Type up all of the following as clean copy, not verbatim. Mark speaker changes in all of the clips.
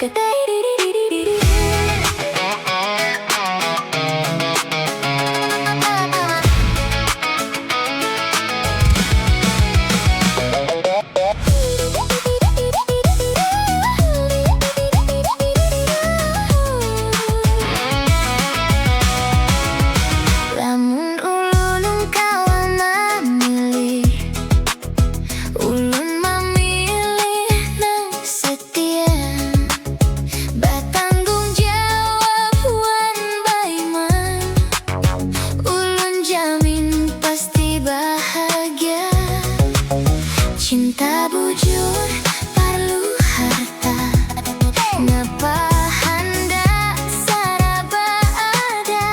Speaker 1: Lamun ulun kawan memilih, ulun memilih nang setia, bertanggung jawab wan baiman. Ulun jamin pasti bahagia. Cinta bujur perlu harta, ngapa hendak saraba ada.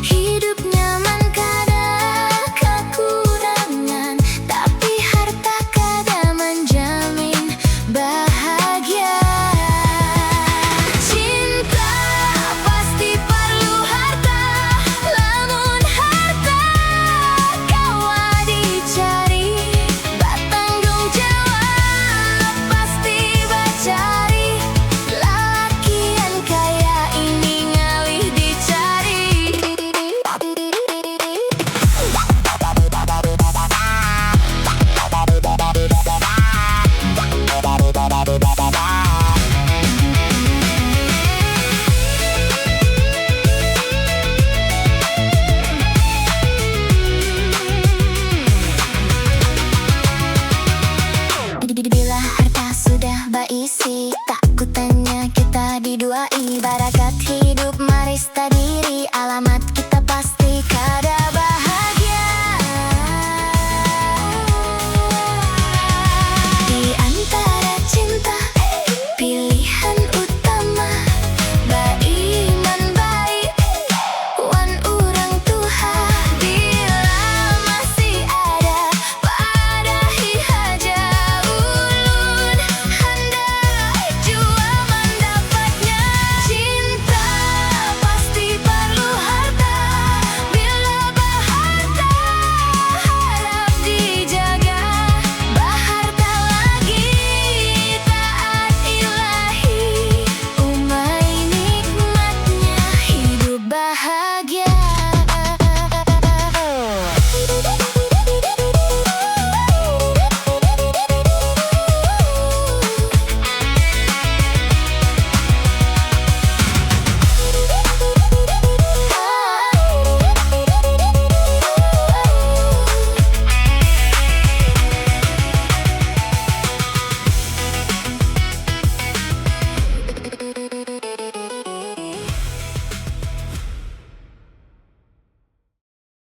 Speaker 1: Hidup nyaman kada kekurangan, tapi harta kada menjamin bahagia. Cinta pasti perlu harta, lamun harta kawa dicari, bertanggung jawab pasti bacari. Laki yang kaya ini ngalih dicari. Bila harta sudah berisi, tak